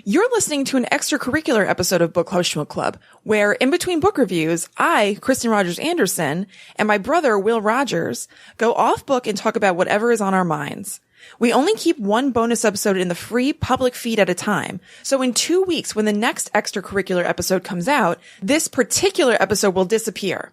You're listening to an extracurricular episode of Book Club Shmook Club, where in between book reviews, I, Kristen Rogers Anderson, and my brother, Will Rogers, go off book and talk about whatever is on our minds. We only keep one bonus episode in the free public feed at a time. So in 2 weeks, when the next extracurricular episode comes out, this particular episode will disappear.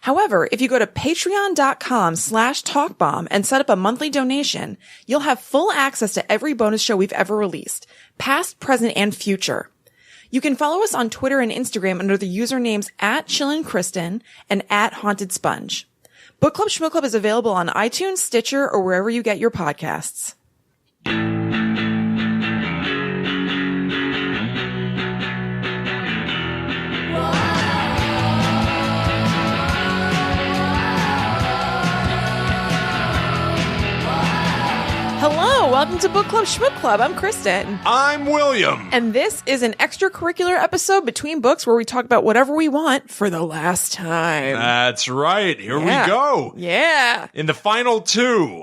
However, if you go to patreon.com/talkbomb and set up a monthly donation, you'll have full access to every bonus show we've ever released, past, present, and future. You can follow us on Twitter and Instagram under the usernames @ChillinKristen and @HauntedSponge. Book Club Shmook Club is available on iTunes, Stitcher, or wherever you get your podcasts. Hello, welcome to Book Club Shmook Club. I'm Kristen. I'm William. And this is an extracurricular episode between books where we talk about whatever we want for the last time. That's right. Here we go. Yeah. In the final two,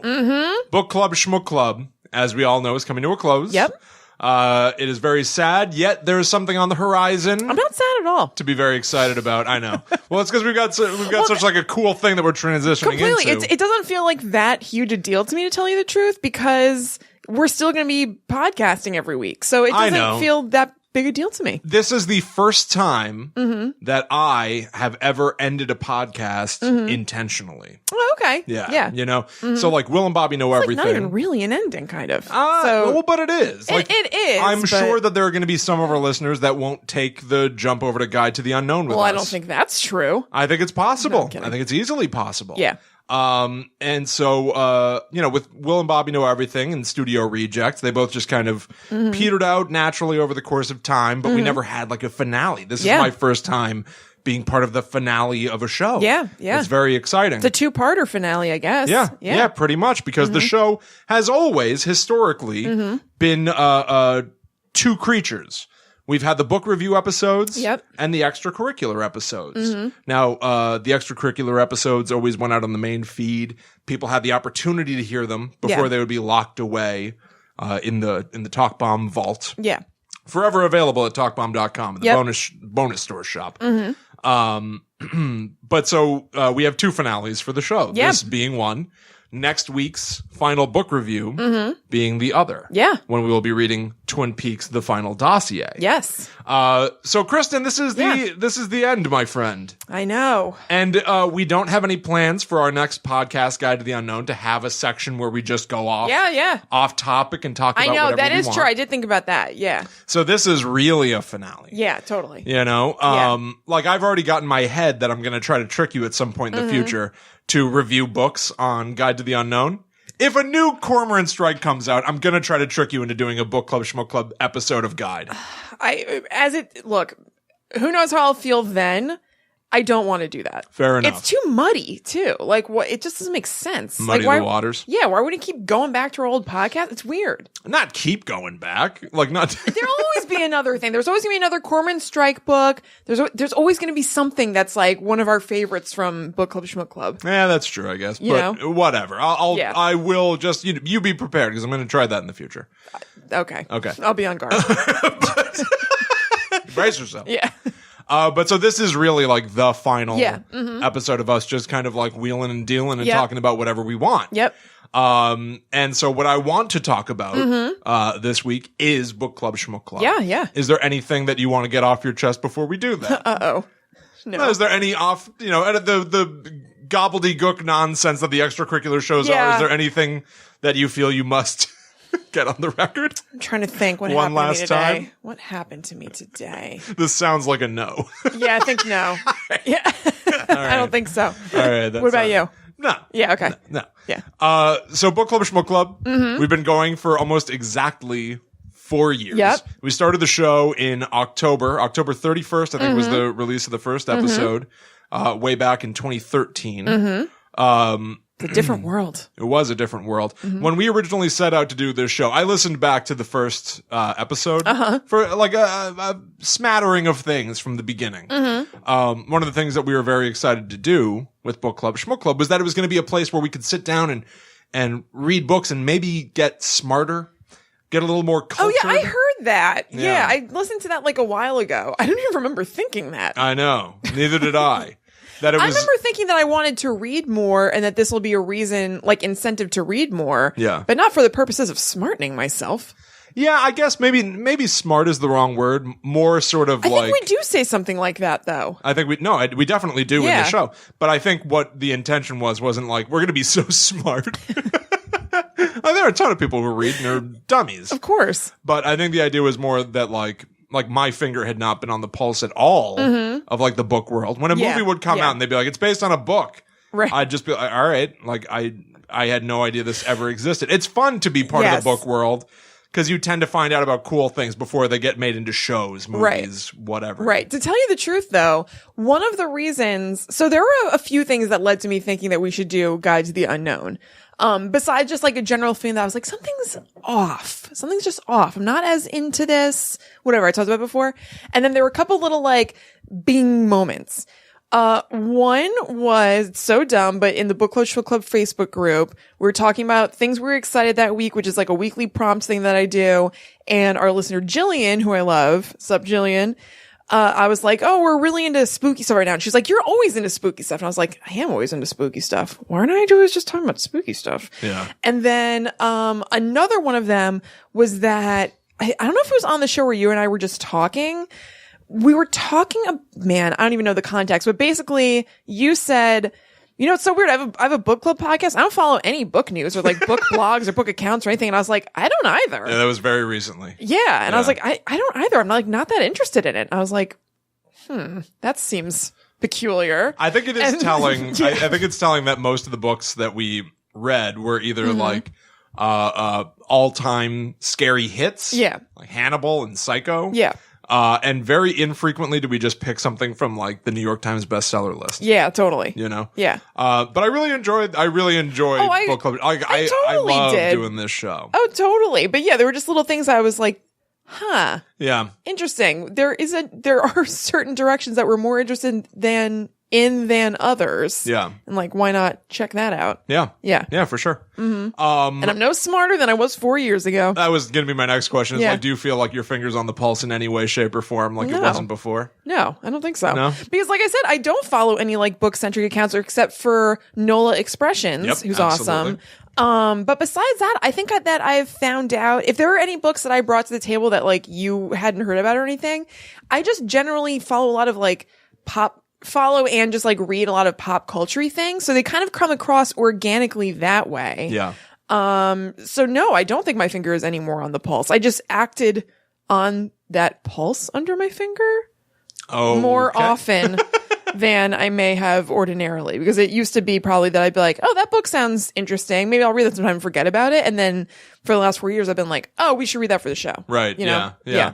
Book Club Shmook Club, as we all know, is coming to a close. Yep. It is very sad, yet there is something on the horizon. I'm not sad at all. To be very excited about. I know. Well, it's because we've got such like a cool thing that we're transitioning completely. into. It doesn't feel like that huge a deal to me, to tell you the truth, because we're still going to be podcasting every week. So it doesn't feel that big a deal to me. This is the first time that I have ever ended a podcast intentionally. Oh, okay. Yeah. You know? So like Will and Bobby know everything. Like not even really an ending, kind of. Well, but it is. Like, it is. I'm sure that there are going to be some of our listeners that won't take the jump over to Guide to the Unknown with us. Well, I don't think that's true. I think it's possible. No, I'm kidding. I think it's easily possible. Yeah. And so, with Will and Bobby Know Everything and Studio Reject, they both just kind of petered out naturally over the course of time, but we never had like a finale. This is my first time being part of the finale of a show. Yeah. It's very exciting. It's a two-parter finale, I guess. Yeah, pretty much, because the show has always historically been, two creatures. We've had the book review episodes and the extracurricular episodes. Now, the extracurricular episodes always went out on the main feed. People had the opportunity to hear them before they would be locked away in the Talk Bomb vault. Yeah. Forever available at talkbomb.com, the bonus store shop. But so we have two finales for the show. This being one. Next week's final book review being the other. Yeah. When we will be reading Twin Peaks: The Final Dossier. Yes. So Kristen, this is the end, my friend. I know. And we don't have any plans for our next podcast, Guide to the Unknown, to have a section where we just go off off topic and talk about whatever we want. I know, that is true. I did think about that. Yeah. So this is really a finale. Yeah, totally. You know, like I've already got in my head that I'm going to try to trick you at some point in the future to review books on Guide to the Unknown. If a new Cormoran Strike comes out, I'm going to try to trick you into doing a Book Club Shmook Club episode of Guide. Look, who knows how I'll feel then? I don't want to do that. Fair enough. It's too muddy, too. Like, what? It just doesn't make sense. Muddy the waters. Yeah, why would it keep going back to our old podcast? It's weird. Not keep going back. Like, not. There'll always be another thing. There's always going to be another Cormoran Strike book. There's always going to be something that's like one of our favorites from Book Club Shmook Club. Yeah, that's true, I guess. You but know? Whatever. I will just, you be prepared because I'm going to try that in the future. Okay. Okay. I'll be on guard. Brace yourself. Yeah. But so this is really like the final episode of us just kind of like wheeling and dealing and talking about whatever we want. Yep. And so what I want to talk about this week is Book Club Shmook Club. Yeah. Is there anything that you want to get off your chest before we do that? Uh-oh. No. Is there any the gobbledygook nonsense that the extracurricular shows are? Is there anything that you feel you must get on the record? I'm trying to think what One happened last to me today. time? What happened to me today? This sounds like a no. Yeah, I think no. Yeah. I don't think so. All right. What about you? No. Yeah, okay. No. Yeah. So Book Club Shmook Club, we've been going for almost exactly 4 years. Yep. We started the show in October 31st, I think was the release of the first episode, way back in 2013. It's a different world. It was a different world. When we originally set out to do this show, I listened back to the first episode for like a smattering of things from the beginning. One of the things that we were very excited to do with Book Club Shmook Club was that it was going to be a place where we could sit down and read books and maybe get smarter, get a little more cultured. Oh yeah, I heard that. Yeah, I listened to that like a while ago. I don't even remember thinking that. I know. Neither did I. I remember thinking that I wanted to read more and that this will be a reason, like incentive to read more. Yeah. But not for the purposes of smartening myself. Yeah, I guess maybe smart is the wrong word. More sort of I think we do say something like that, though. I think we definitely do in the show. But I think what the intention wasn't like, we're going to be so smart. There are a ton of people who read and are dummies. Of course. But I think the idea was more that like my finger had not been on the pulse at all of like the book world. When a movie would come out and they'd be like, it's based on a book. Right. I'd just be like, all right. Like I had no idea this ever existed. It's fun to be part of the book world. Because you tend to find out about cool things before they get made into shows, movies, whatever. Right. To tell you the truth, though, one of the reasons... So there were a few things that led to me thinking that we should do Guide to the Unknown. Besides just like a general feeling that I was like, something's off. Something's just off. I'm not as into this. Whatever I talked about before. And then there were a couple little like bing moments. One was so dumb, but in the Book Club Shmook Club Facebook group, we were talking about things we were excited that week, which is like a weekly prompt thing that I do. And our listener, Jillian, who I love, sup Jillian, I was like, oh, we're really into spooky stuff right now. And she's like, you're always into spooky stuff. And I was like, I am always into spooky stuff. Why aren't I always just talking about spooky stuff? Yeah. And then, another one of them was that, I don't know if it was on the show where you and I were just talking. We were talking, man, I don't even know the context, but basically you said, you know, it's so weird. I have a book club podcast. I don't follow any book news or like book blogs or book accounts or anything. And I was like, I don't either. Yeah, that was very recently. Yeah. And I was like, I don't either. I'm like not that interested in it. I was like, that seems peculiar. I think it is telling. I think it's telling that most of the books that we read were either like all-time scary hits. Yeah. Like Hannibal and Psycho. Yeah. And very infrequently do we just pick something from like the New York Times bestseller list. Yeah, totally. You know? Yeah. But I really enjoyed Book Club. I totally love did. doing this show. Oh, totally. But yeah, there were just little things I was like, huh. Yeah. Interesting. There are certain directions that we're more interested than others. Yeah. And like, why not check that out? Yeah. Yeah. Yeah, for sure. And I'm no smarter than I was 4 years ago. That was going to be my next question. Is like, do you feel like your finger's on the pulse in any way, shape, or form like it wasn't before? No, I don't think so. No? Because like I said, I don't follow any like book-centric accounts except for Nola Expressions, who's absolutely. awesome. But besides that, I think that I've found out if there are any books that I brought to the table that like you hadn't heard about or anything, I just generally follow a lot of like follow and just like read a lot of pop culture things. So they kind of come across organically that way. Yeah. So no, I don't think my finger is any more on the pulse. I just acted on that pulse under my finger more often than I may have ordinarily, because it used to be probably that I'd be like, oh, that book sounds interesting. Maybe I'll read that sometime and forget about it. And then for the last 4 years, I've been like, oh, we should read that for the show. Right. You know? Yeah.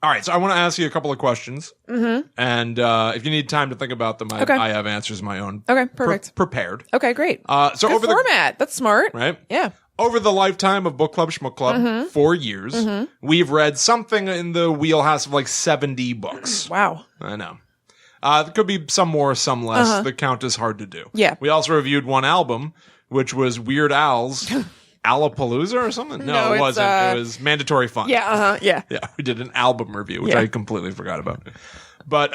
All right, so I want to ask you a couple of questions, and if you need time to think about them, I have answers of my own. Okay, perfect. Prepared. Okay, great. So Good over format. That's smart. Right? Yeah. Over the lifetime of Book Club Shmook Club, 4 years, we've read something in the wheelhouse of like 70 books. Wow. I know. There could be some more, some less. The count is hard to do. Yeah. We also reviewed one album, which was Weird Al's Alapalooza or something? No, it wasn't. It was Mandatory Fun. Yeah, yeah. Yeah, we did an album review, which I completely forgot about. But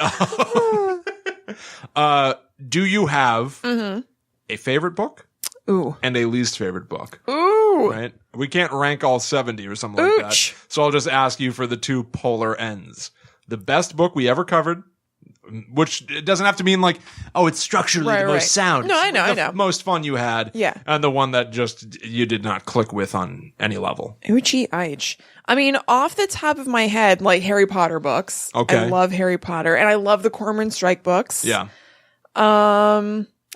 do you have a favorite book? Ooh. And a least favorite book? Ooh. Right? We can't rank all 70 or something like that. So I'll just ask you for the two polar ends. The best book we ever covered, which it doesn't have to mean like, oh, it's structurally the most sound. No, I know, the most fun you had. Yeah. And the one that just you did not click with on any level. Uchi Aich. I mean, off the top of my head, like Harry Potter books. Okay. I love Harry Potter. And I love the Cormoran Strike books. Yeah.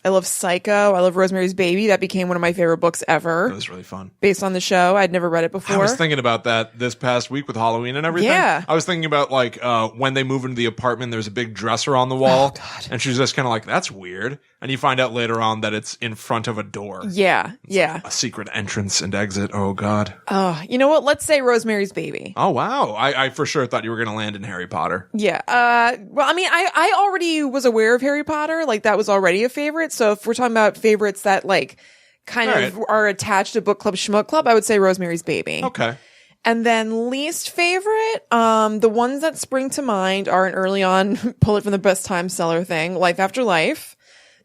I love Psycho. I love Rosemary's Baby. That became one of my favorite books ever. That was really fun. Based on the show. I'd never read it before. I was thinking about that this past week with Halloween and everything. Yeah. I was thinking about like when they move into the apartment, there's a big dresser on the wall. Oh, God. And she's just kind of like, that's weird. And you find out later on that it's in front of a door. Yeah. Like a secret entrance and exit. Oh, God. Oh, you know what? Let's say Rosemary's Baby. Oh, wow. I for sure thought you were going to land in Harry Potter. Yeah. Well, I mean, I already was aware of Harry Potter. Like, that was already a favorite. So if we're talking about favorites that, like, kind of are attached to Book Club Shmook Club, I would say Rosemary's Baby. Okay. And then least favorite, the ones that spring to mind are an early on pull it from the best time seller thing, Life After Life,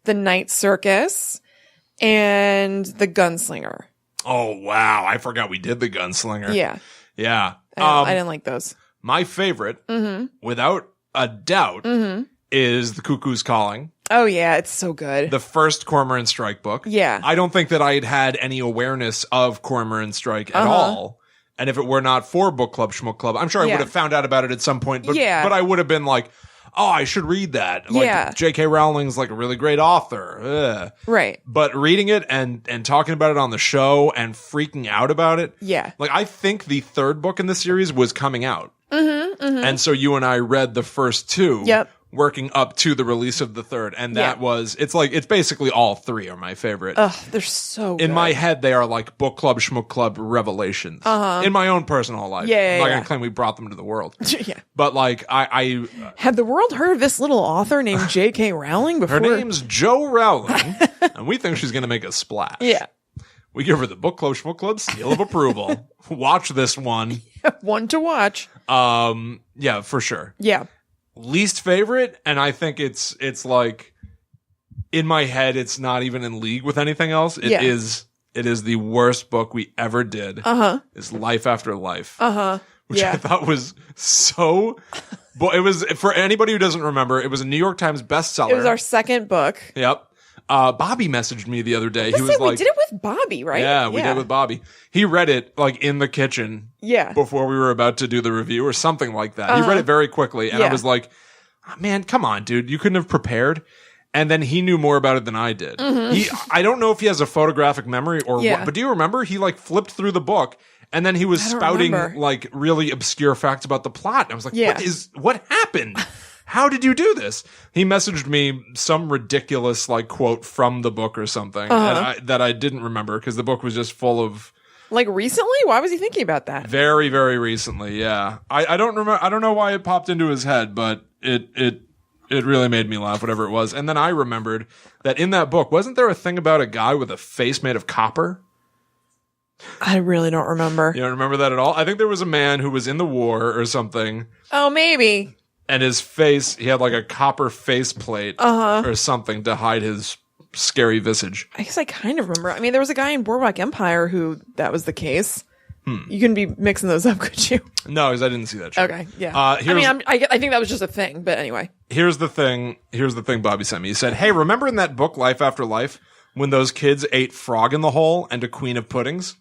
The Night Circus, and The Gunslinger. Oh, wow. I forgot we did The Gunslinger. Yeah. Yeah. I didn't like those. My favorite, without a doubt, is The Cuckoo's Calling. Oh, yeah. It's so good. The first Cormoran Strike book. Yeah. I don't think that I had any awareness of Cormoran Strike at all. And if it were not for Book Club Shmook Club, I'm sure I would have found out about it at some point. But I would have been like, oh, I should read that. Like, J.K. Rowling's like a really great author. Ugh. Right. But reading it and talking about it on the show and freaking out about it. Yeah. Like, I think the third book in the series was coming out. And so you and I read the first two. Yep. Working up to the release of the third. And that was, it's basically all three are my favorite. Ugh, they're so good. In my head, they are like Book Club, Shmook Club revelations. In my own personal life. I'm not going to claim we brought them to the world. But like, I had the world heard of this little author named J.K. Rowling before? Her name's Jo Rowling, and we think she's going to make a splash. Yeah. We give her the Book Club, Shmook Club seal of approval. Watch this one. One to watch. Yeah, for sure. Yeah. Least favorite, and I think it's like in my head, it's not even in league with anything else. It is the worst book we ever did. Is Life After Life. Which I thought was so. But it was, for anybody who doesn't remember, it was a New York Times bestseller. It was our second book. Yep. Bobby messaged me the other day. He was like, we did it with Bobby, right? Yeah, we did with Bobby. He read it like in the kitchen. Yeah. Before we were about to do the review or something like that. He read it very quickly. And I was like, oh, man, come on, dude. You couldn't have prepared. And then he knew more about it than I did. I don't know if he has a photographic memory or what, but do you remember? He like flipped through the book and then he was spouting like really obscure facts about the plot. And I was like, what happened? How did you do this? He messaged me some ridiculous like quote from the book or something that I didn't remember because the book was just full of. Like recently? Why was he thinking about that? Very, very recently. Yeah. I don't remember. I don't know why it popped into his head, but it really made me laugh, whatever it was. And then I remembered that in that book, wasn't there a thing about a guy with a face made of copper? I really don't remember. You don't remember that at all? I think there was a man who was in the war or something. Oh, maybe. And his face, he had like a copper faceplate or something to hide his scary visage. I guess I kind of remember. I mean, there was a guy in Boardwalk Empire who that was the case. You couldn't be mixing those up, could you? No, because I didn't see that show. Okay, yeah. I mean, I think that was just a thing, but anyway. Here's the thing Bobby sent me. He said, hey, remember in that book, Life After Life, when those kids ate Frog in the Hole and a Queen of Puddings?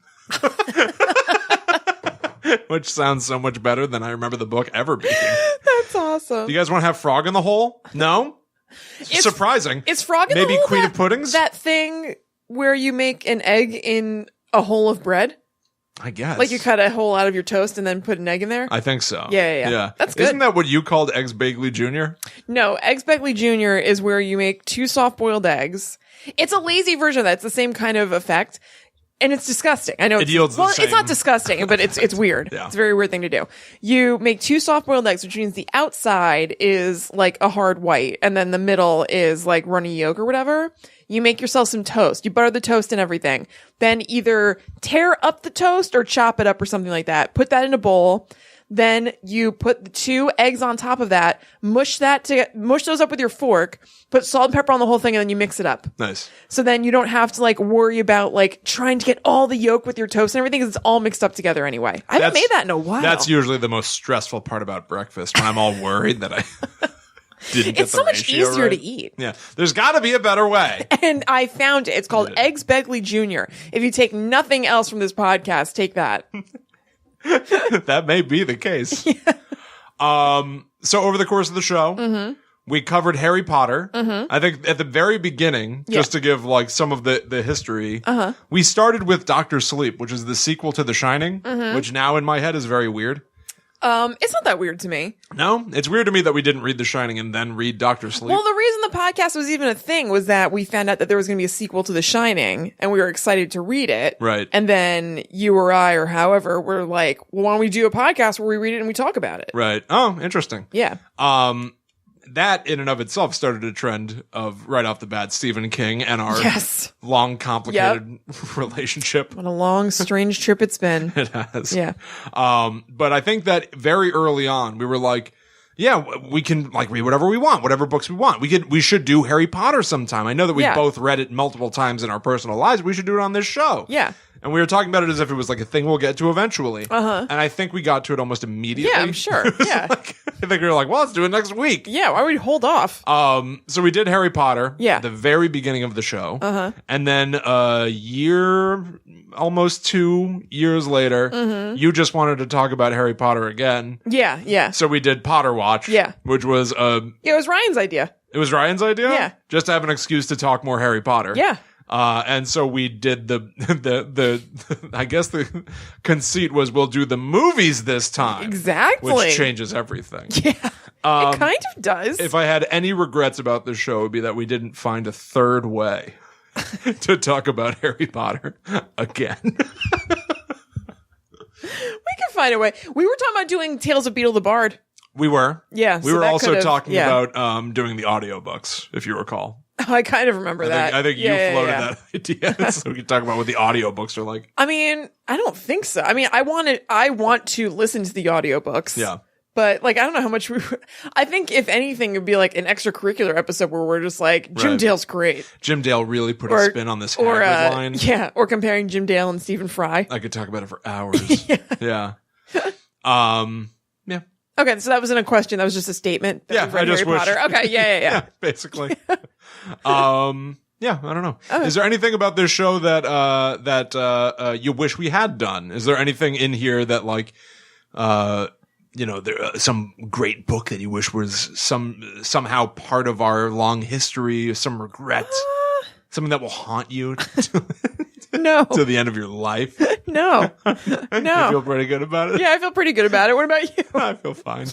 Which sounds so much better than I remember the book ever being. That's awesome. Do you guys want to have Frog in the Hole? No? Surprising. Is Frog in the Hole maybe Queen of Puddings? That thing where you make an egg in a hole of bread? I guess. Like you cut a hole out of your toast and then put an egg in there? I think so. Yeah. That's good. Isn't that what you called Eggs Bagley Jr.? No, Eggs Bagley Jr. is where you make 2 soft-boiled eggs. It's a lazy version of that. It's the same kind of effect. And it's disgusting. I know it yields the same. It's not disgusting, but it's weird. Yeah. It's a very weird thing to do. You make 2 soft-boiled eggs, which means the outside is like a hard white, and then the middle is like runny yolk or whatever. You make yourself some toast. You butter the toast and everything. Then either tear up the toast or chop it up or something like that. Put that in a bowl. Then you put the 2 eggs on top of that, mush those up with your fork, put salt and pepper on the whole thing, and then you mix it up. Nice. So then you don't have to like worry about like trying to get all the yolk with your toast and everything because it's all mixed up together anyway. I haven't made that in a while. That's usually the most stressful part about breakfast when I'm all worried that I didn't get it's so much easier right. to eat. Yeah. There's got to be a better way. And I found it. It's called Eggs Bagley Jr. If you take nothing else from this podcast, take that. That may be the case. Yeah. So over the course of the show, we covered Harry Potter. I think at the very beginning, just to give like some of the history, we started with Dr. Sleep, which is the sequel to The Shining, which now in my head is very weird. It's not that weird to me. No, it's weird to me that we didn't read The Shining and then read Dr. Sleep. Well, the reason the podcast was even a thing was that we found out that there was going to be a sequel to The Shining, and we were excited to read it. Right. And then you or I, or however, were like, well, why don't we do a podcast where we read it and we talk about it? Right. Oh, interesting. Yeah. that in and of itself started a trend of right off the bat, Stephen King and our long, complicated relationship. What a long, strange trip it's been. It has. Yeah. But I think that very early on, we were like, yeah, we can like read whatever we want, whatever books we want. We should do Harry Potter sometime. I know that we've both read it multiple times in our personal lives. We should do it on this show. Yeah. And we were talking about it as if it was like a thing we'll get to eventually. And I think we got to it almost immediately. Yeah, I'm sure. Yeah. I think we were like, well, let's do it next week. Yeah, why would we hold off? So we did Harry Potter. Yeah. At the very beginning of the show. And then a year, almost 2 years later, you just wanted to talk about Harry Potter again. Yeah, yeah. So we did Potter Watch. Yeah. Which was it was Ryan's idea. It was Ryan's idea? Yeah. Just to have an excuse to talk more Harry Potter. Yeah. And so we did the I guess the conceit was we'll do the movies this time. Exactly. Which changes everything. Yeah. It kind of does. If I had any regrets about this show, it would be that we didn't find a third way to talk about Harry Potter again. We can find a way. We were talking about doing Tales of Beetle the Bard. We were. Yeah. We were also talking about doing the audiobooks, if you recall. I kind of remember that. I think you floated that idea, so we can talk about what the audiobooks are like. I mean, I don't think so. I mean, I want to listen to the audiobooks. Yeah. But, like, I don't know how much I think, if anything, it would be, like, an extracurricular episode where we're just like, Jim Dale's great. Jim Dale really put a spin on this Hagrid line. Yeah, or comparing Jim Dale and Stephen Fry. I could talk about it for hours. Yeah. Yeah. Okay, so that wasn't a question. That was just a statement. That I just Harry Potter. Okay, yeah. Yeah, basically. Yeah, I don't know. Okay. Is there anything about this show that you wish we had done? Is there anything in here that like, there some great book that you wish was somehow part of our long history, some regret, something that will haunt you? No. To the end of your life? No. You feel pretty good about it? Yeah, I feel pretty good about it. What about you? I feel fine.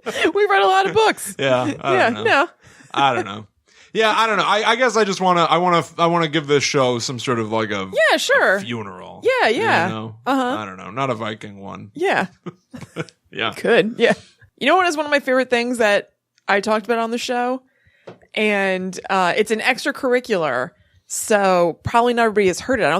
We read a lot of books. Yeah. I don't know. I don't know. Yeah, I don't know. I guess I just want to give this show some sort of like a funeral. Yeah. You know? I don't know. Not a Viking one. Yeah. Yeah. Good. Yeah. You know what is one of my favorite things that I talked about on the show? And it's an extracurricular. So probably not everybody has heard it. I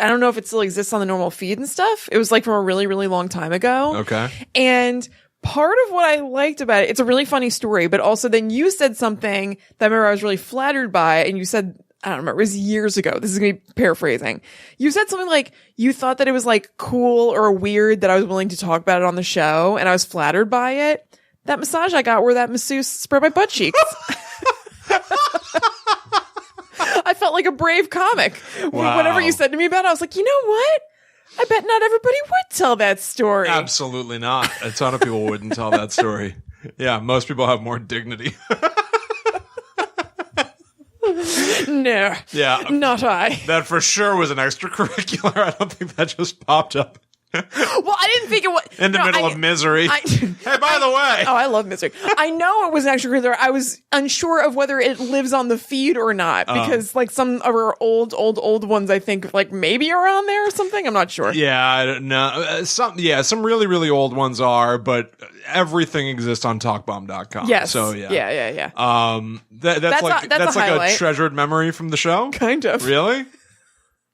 don't know if it still exists on the normal feed and stuff. It was like from a really, really long time ago. Okay. And part of what I liked about it, it's a really funny story, but also then you said something that I remember I was really flattered by, and you said, I don't remember, it was years ago. This is going to be paraphrasing. You said something like, you thought that it was like cool or weird that I was willing to talk about it on the show, and I was flattered by it. That massage I got where that masseuse spread my butt cheeks. I felt like a brave comic. Wow. Whenever you said to me about it, I was like, you know what? I bet not everybody would tell that story. Absolutely not. A ton of people wouldn't tell that story. Yeah, most people have more dignity. No. Yeah. Not I. That for sure was an extracurricular. I don't think that just popped up. Well, I didn't think it was in the middle of Misery. Hey, by the way. Oh, I love Misery. I know it was an extracurricular. I was unsure of whether it lives on the feed or not, because like some of our old ones, I think like maybe are on there or something. I'm not sure. Yeah, I don't know. Some really, really old ones are, but everything exists on talkbomb.com. Yes. So yeah. Yeah. That's like a treasured memory from the show? Kind of. Really?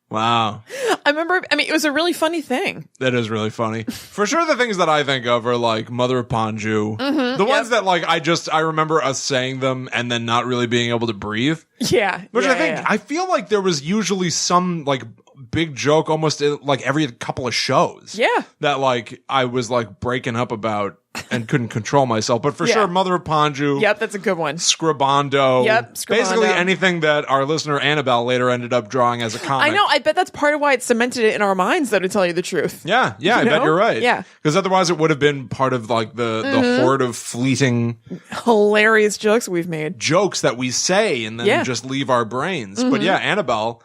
Wow. I mean, it was a really funny thing. That is really funny. For sure, the things that I think of are like Mother of Ponju. Mm-hmm, the ones that like I remember us saying them and then not really being able to breathe. Yeah. Which I feel like there was usually some like big joke almost like every couple of shows. Yeah. That like I was like breaking up about and couldn't control myself. But for sure, Mother of Ponju. Yep, that's a good one. Scribando. Yep, Scribando. Basically anything that our listener Annabelle later ended up drawing as a comic. I know. I bet that's part of why it cemented it in our minds, though, to tell you the truth. Yeah, I bet you're right. Yeah. Because otherwise it would have been part of like the horde of fleeting hilarious jokes we've made. Jokes that we say and then just leave our brains. Mm-hmm. But yeah, Annabelle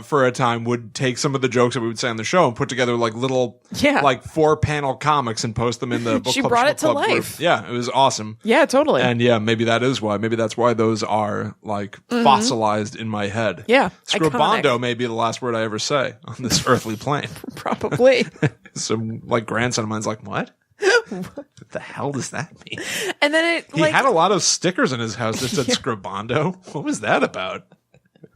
for a time would take some of the jokes that we would say on the show and put together like little like 4-panel comics and post them in the Book Club brought it Shmook to Club life. Group. Yeah, it was awesome. Yeah, totally. And yeah, maybe that is why. Maybe that's why those are like fossilized in my head. Yeah. Scribando may be the last word I ever say on this earthly plane. Probably. Some like grandson of mine's like, what? What the hell does that mean? And then he had a lot of stickers in his house that said Scribando. What was that about?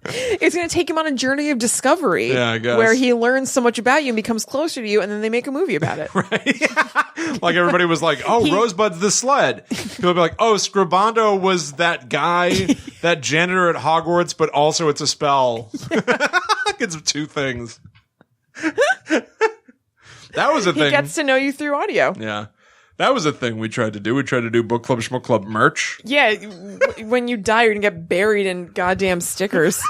It's going to take him on a journey of discovery. Yeah, I guess. Where he learns so much about you and becomes closer to you, and then they make a movie about it. Right? Like everybody was like, oh, Rosebud's the sled. People would be like, oh, Scribando was that guy, that janitor at Hogwarts, but also it's a spell. It's two things. That was a thing. He gets to know you through audio. Yeah. That was a thing we tried to do. We tried to do Book Club Shmook Club merch. Yeah, when you die, you're going to get buried in goddamn stickers.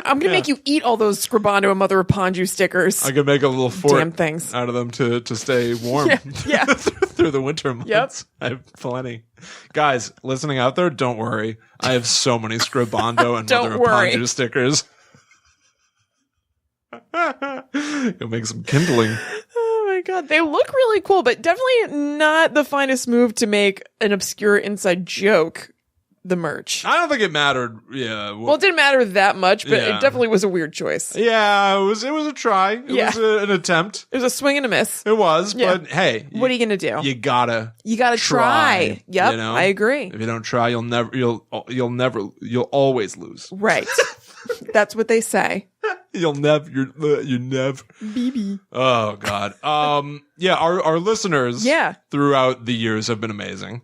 I'm going to make you eat all those Scribando and Mother of Ponju stickers. I could make a little fort damn things out of them to stay warm through the winter months. Yep. I have plenty. Guys, listening out there, don't worry. I have so many Scribando and Mother of Ponju stickers. You'll make some kindling. Oh my god, they look really cool, but definitely not the finest move to make an obscure inside joke the merch. I don't think it mattered. Yeah. Well, it didn't matter that much, but it definitely was a weird choice. Yeah, it was a try. It was an attempt. It was a swing and a miss. It was, but hey, what are you gonna do? You gotta try. Yep, you know? I agree. If you don't try, you'll always lose. Right. That's what they say. You never. BB. Oh God. Our listeners. Throughout the years have been amazing.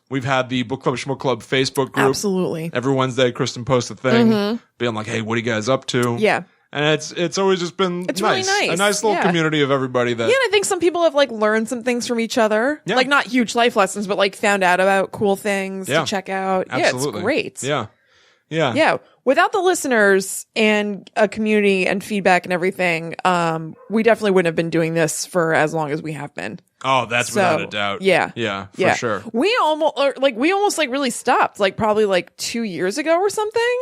We've had the Book Club Shmook Club Facebook group. Absolutely. Every Wednesday, Kristen posts a thing, being like, "Hey, what are you guys up to?" Yeah. And it's always just been nice. Really nice. A nice little community of everybody that. Yeah, and I think some people have learned some things from each other. Yeah. Not huge life lessons, but found out about cool things to check out. Absolutely. Yeah, it's great. Yeah. Yeah. Yeah. Without the listeners and a community and feedback and everything, we definitely wouldn't have been doing this for as long as we have been. Oh, that's without a doubt. Yeah. Yeah, for sure. We almost really stopped, probably 2 years ago or something.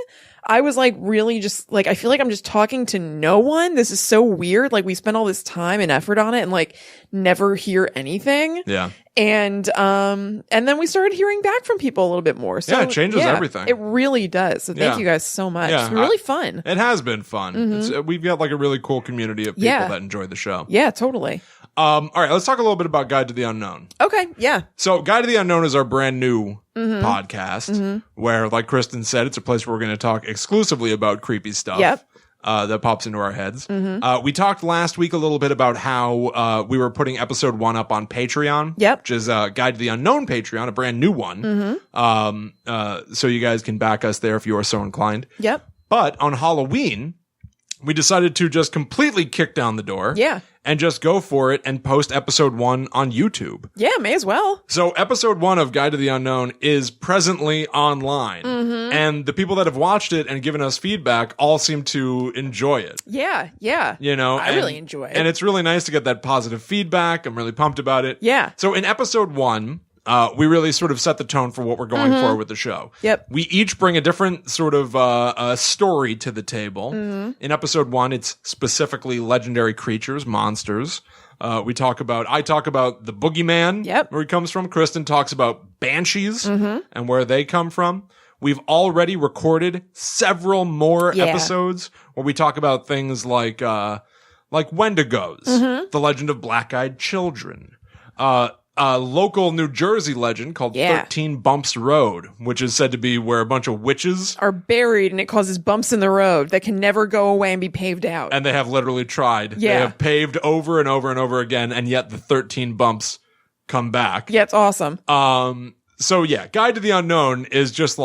I was really just I feel like I'm just talking to no one. This is so weird. We spent all this time and effort on it and never hear anything. Yeah. And then we started hearing back from people a little bit more. So it changes everything. It really does. So thank you guys so much. Yeah, it's been really fun. It has been fun. We've got a really cool community of people that enjoy the show. Yeah, totally. All right, let's talk a little bit about Guide to the Unknown. Okay, yeah. So Guide to the Unknown is our brand new podcast where, like Kristen said, it's a place where we're going to talk exclusively about creepy stuff. Yep. That pops into our heads. We talked last week a little bit about how we were putting episode 1 up on Patreon. Yep. Which is Guide to the Unknown Patreon, a brand new one. So you guys can back us there if you are so inclined. Yep. But on Halloween, we decided to just completely kick down the door. Yeah. And just go for it and post episode 1 on YouTube. Yeah, may as well. So episode 1 of Guide to the Unknown is presently online. And the people that have watched it and given us feedback all seem to enjoy it. Yeah, yeah. I really enjoy it. And it's really nice to get that positive feedback. I'm really pumped about it. Yeah. So in episode 1, we really sort of set the tone for what we're going for with the show. Yep. We each bring a different sort of story to the table. In episode 1, it's specifically legendary creatures, monsters. I talk about the boogeyman, where he comes from. Kristen talks about banshees and where they come from. We've already recorded several more episodes where we talk about things like Wendigos, the legend of black-eyed children, a local New Jersey legend called 13 Bumps Road, which is said to be where a bunch of witches are buried and it causes bumps in the road that can never go away and be paved out. And they have literally tried. Yeah. They have paved over and over and over again, and yet the 13 bumps come back. Yeah, it's awesome. So yeah, Guide to the Unknown is just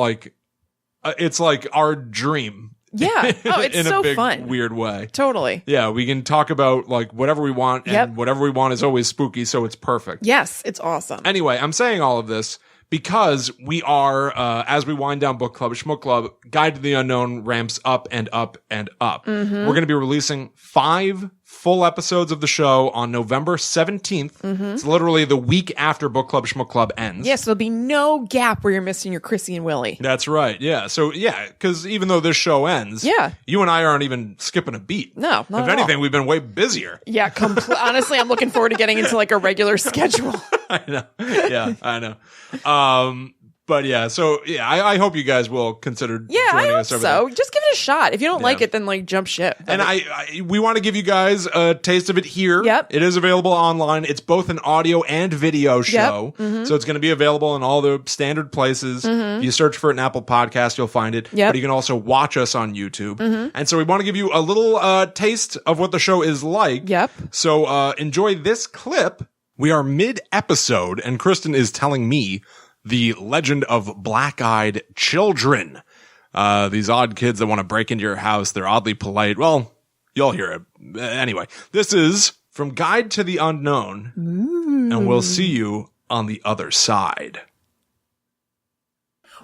it's like our dream. Yeah. Oh, it's in so a big, fun. Weird way. Totally. Yeah, we can talk about whatever we want, and whatever we want is always spooky, so it's perfect. Yes, it's awesome. Anyway, I'm saying all of this because we are, as we wind down Book Club Shmook Club, Guide to the Unknown ramps up and up and up. We're going to be releasing 5 full episodes of the show on November 17th. It's literally the week after Book Club Shmook Club ends. Yes, there'll be no gap where you're missing your Chrissy and Willie. That's right. Yeah. So yeah, because even though this show ends, you and I aren't even skipping a beat. No, not If at anything, all. we've been way busier. Yeah, honestly, I'm looking forward to getting into a regular schedule. I know. Yeah, I know. But yeah, so yeah, I hope you guys will consider joining us over there. Just give it a shot. If you don't like it, then like jump ship. And we want to give you guys a taste of it here. Yep. It is available online. It's both an audio and video show. Yep. So it's going to be available in all the standard places. If you search for it in Apple Podcast, you'll find it. Yep. But you can also watch us on YouTube. And so we want to give you a little taste of what the show is like. Yep. So enjoy this clip. We are mid-episode, and Kristen is telling me the legend of black-eyed children. These odd kids that want to break into your house. They're oddly polite. Well, you'll hear it. Anyway, this is from Guide to the Unknown, and we'll see you on the other side.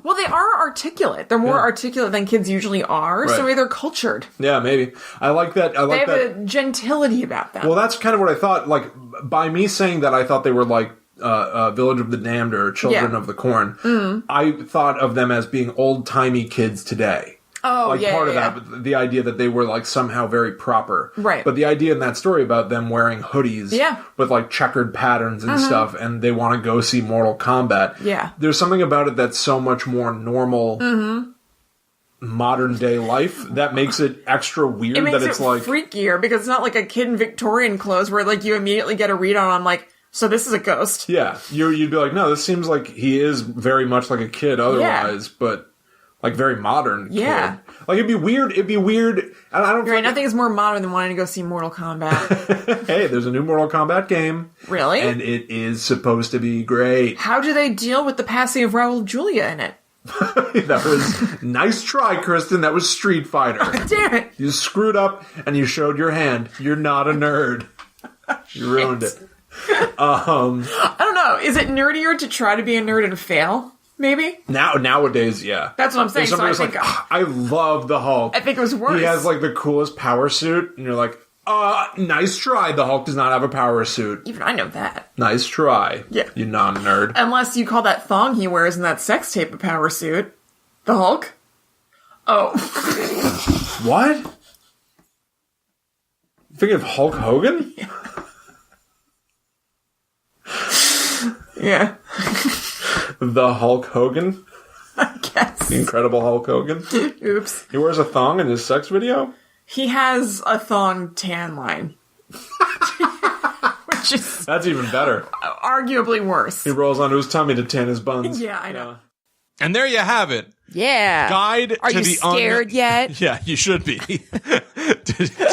Well, they are articulate. They're more articulate than kids usually are, so maybe they're cultured. Yeah, maybe. I like that. They have a gentility about them. Well, that's kind of what I thought. Like, by me saying that, I thought they were like Village of the Damned or Children of the Corn. I thought of them as being old-timey kids today. Oh, like part of that, but the idea that they were like somehow very proper. Right. But the idea in that story about them wearing hoodies with like checkered patterns and stuff, and they want to go see Mortal Kombat. Yeah. There's something about it that's so much more normal modern day life that makes it extra weird. It makes that it's it like freakier because it's not like a kid in Victorian clothes where like you immediately get a read on like, so this is a ghost. Yeah. You'd be like, no, this seems like he is very much like a kid otherwise, but like very modern. Yeah. Kid. Like it'd be weird. And I don't Right, nothing is more modern than wanting to go see Mortal Kombat. Hey, there's a new Mortal Kombat game. Really? And it is supposed to be great. How do they deal with the passing of Raul Julia in it? That was nice try, Kristen. That was Street Fighter. Damn it. You screwed up and you showed your hand. You're not a nerd. You ruined it. I don't know. Is it nerdier to try to be a nerd and fail? Maybe? Nowadays, yeah. That's what I'm saying. So I think I love the Hulk. I think it was worse. He has like the coolest power suit, and you're like, nice try. The Hulk does not have a power suit. Even I know that. Nice try. Yeah. You non-nerd. Unless you call that thong he wears in that sex tape a power suit. The Hulk? Oh. What? Thinking of Hulk Hogan? Yeah. The Hulk Hogan? I guess. The Incredible Hulk Hogan? Oops. He wears a thong in his sex video? He has a thong tan line. Which is... That's even better. Arguably worse. He rolls onto his tummy to tan his buns. Yeah, I know. And there you have it. Yeah. Guide Are to you the scared yet? Yeah, you should be.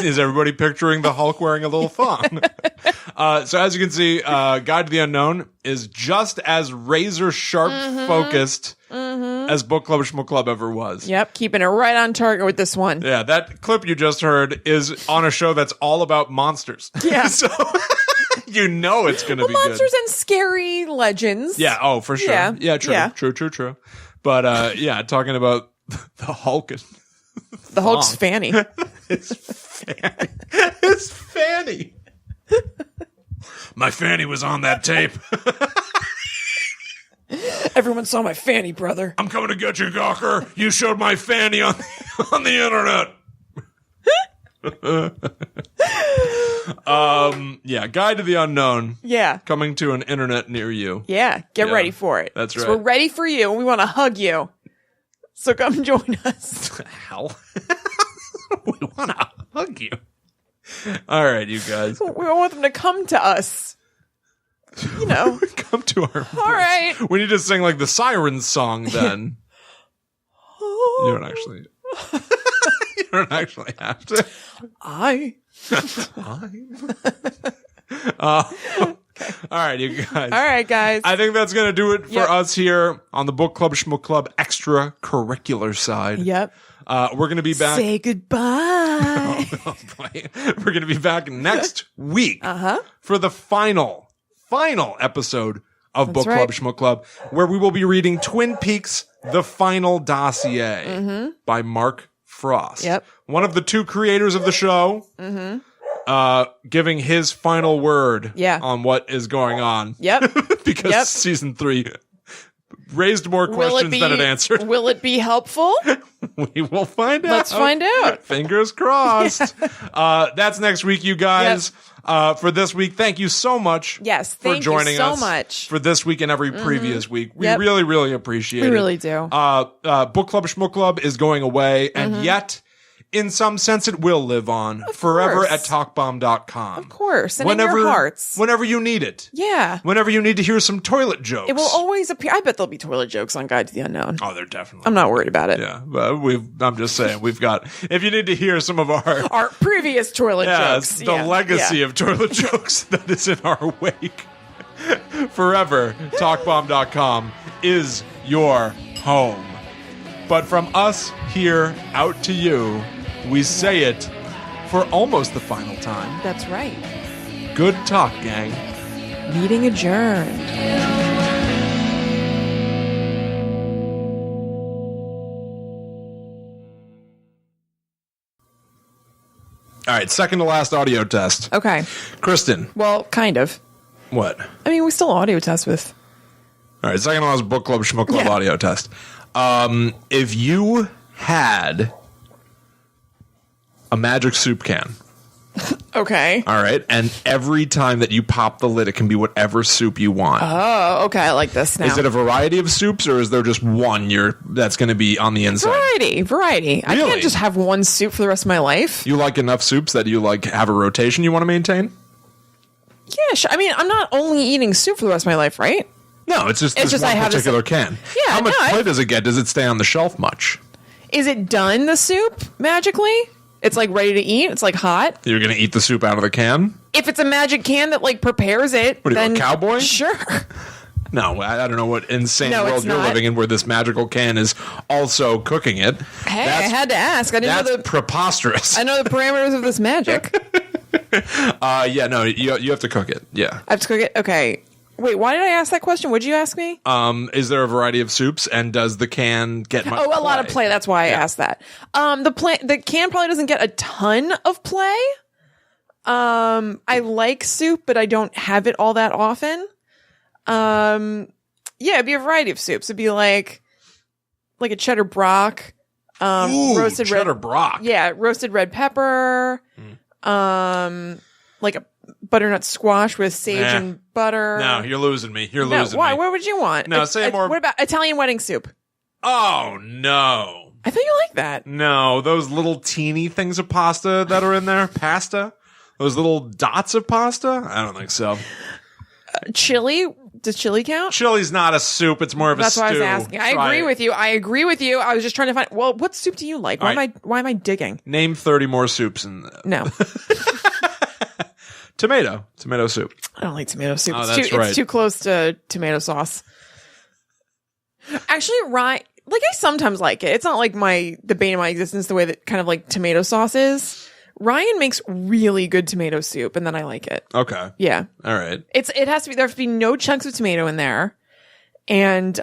Is everybody picturing the Hulk wearing a little thong? So as you can see, Guide to the Unknown is just as razor sharp focused as Book Club Shmook Club ever was. Yep, keeping it right on target with this one. Yeah, that clip you just heard is on a show that's all about monsters. Yeah. So you know it's going to be good. Monsters and scary legends. Yeah, oh, for sure. Yeah, true. Yeah. True. But yeah, talking about the Hulk and the Hulk's fanny. It's fanny. It's fanny. My fanny was on that tape. Everyone saw my fanny, brother. I'm coming to get you, Gawker. You showed my fanny on the internet. Yeah, Guide to the Unknown. Yeah. Coming to an internet near you. Yeah, get ready for it. That's right. So we're ready for you, and we want to hug you. So come join us. Hell. We want to hug you. All right, you guys. We want them to come to us. You know. Come to our place. All right. We need to sing like the Sirens song then. You don't actually. You don't actually have to. All right, you guys. All right, guys. I think that's going to do it for us here on the Book Club Shmook Club extracurricular side. Yep. We're going to be back. Say goodbye. We're going to be back next week for the final episode of Book Club Shmook Club, where we will be reading Twin Peaks: The Final Dossier by Mark Frost. Yep. One of the two creators of the show. Giving his final word on what is going on. Yep. Because season 3 raised more questions than it answered. Will it be helpful? We will find out. Let's find out. Fingers crossed. That's next week, you guys. For this week, thank you so much. Yes, for joining you so us much for this week and every previous week. We really, really appreciate it. We really do. Book Club Shmook Club is going away, and yet, in some sense, it will live on forever at talkbomb.com. Of course, and in your hearts. Whenever you need it. Yeah. Whenever you need to hear some toilet jokes. It will always appear. I bet there'll be toilet jokes on Guide to the Unknown. Oh, there definitely. I'm not worried about it. Yeah, but I'm just saying, we've got, if you need to hear some of our previous toilet jokes. The legacy of toilet jokes that is in our wake. Forever, talkbomb.com is your home. But from us here out to you, we say it for almost the final time. That's right. Good talk, gang. Meeting adjourned. All right, second to last audio test. Okay. Kristen. Well, kind of. What? I mean, we still audio test with. All right, second to last Book Club Shmook Club audio test. If you had a magic soup can. Okay. All right. And every time that you pop the lid, it can be whatever soup you want. Oh, okay. I like this now. Is it a variety of soups, or is there just one that's going to be on the inside? Variety. Really? I can't just have one soup for the rest of my life. You like enough soups that you have a rotation you want to maintain? Yeah, sure. I mean, I'm not only eating soup for the rest of my life, right? No, it's just one particular can. Yeah, how much play does it get? Does it stay on the shelf much? Is it done, the soup, magically? It's ready to eat? It's hot? You're going to eat the soup out of the can? If it's a magic can that prepares it, what are you, a cowboy? Sure. No, I don't know what insane world you're living in where this magical can is also cooking it. Hey, I had to ask. I didn't know preposterous. I know the parameters of this magic. No, you have to cook it. Yeah. I have to cook it? Okay. Wait, why did I ask that question? What'd you ask me? Is there a variety of soups, and does the can get much play? A lot of play. That's why I asked that. The can probably doesn't get a ton of play. I like soup, but I don't have it all that often. It'd be a variety of soups. It'd be like a cheddar brock, roasted cheddar brock. Yeah, roasted red pepper, like a butternut squash with sage and butter. No, you're losing me. You're losing why? me. What would you want? No, say more. What about Italian wedding soup? Oh, no. I thought you liked that. No, those little teeny things of pasta that are in there. Pasta? Those little dots of pasta? I don't think so. Chili? Does chili count? Chili's not a soup. It's more of a stew. That's what I was asking. I agree with you. I was just trying to find... Well, what soup do you like? Why am I digging? Name 30 more soups. No. Tomato soup. I don't like tomato soup. Oh, It's too close to tomato sauce. Actually, I sometimes like it. It's not the bane of my existence the way that kind of tomato sauce is. Ryan makes really good tomato soup, and then I like it. Okay. Yeah. All right. There has to be no chunks of tomato in there. And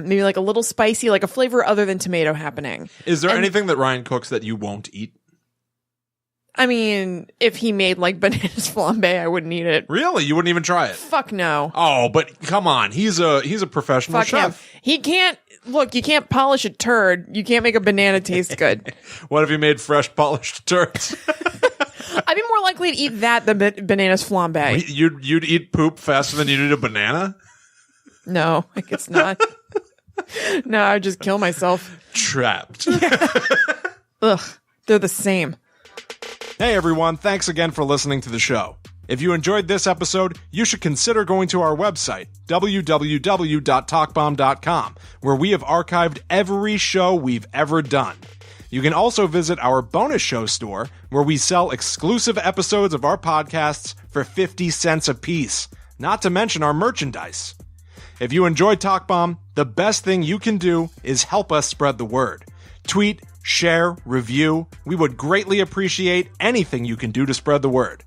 maybe a little spicy, a flavor other than tomato happening. Is there anything that Ryan cooks that you won't eat? I mean, if he made bananas flambe, I wouldn't eat it. Really? You wouldn't even try it? Fuck no. Oh, but come on. He's a professional chef. Him. He can't... Look, you can't polish a turd. You can't make a banana taste good. What if you made fresh polished turds? I'd be more likely to eat that than bananas flambe. You'd eat poop faster than you'd eat a banana? No, I guess not. No, I'd just kill myself. Trapped. Ugh, they're the same. Hey everyone, thanks again for listening to the show. If you enjoyed this episode, you should consider going to our website, www.talkbomb.com, where we have archived every show we've ever done. You can also visit our bonus show store, where we sell exclusive episodes of our podcasts for 50 cents a piece, not to mention our merchandise. If you enjoyed Talk Bomb, the best thing you can do is help us spread the word. Tweet, share, review. We would greatly appreciate anything you can do to spread the word.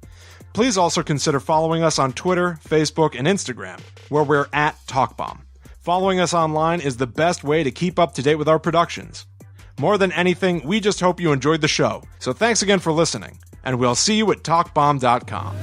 Please also consider following us on Twitter, Facebook, and Instagram, where we're at TalkBomb. Following us online is the best way to keep up to date with our productions. More than anything, we just hope you enjoyed the show. So thanks again for listening, and we'll see you at TalkBomb.com.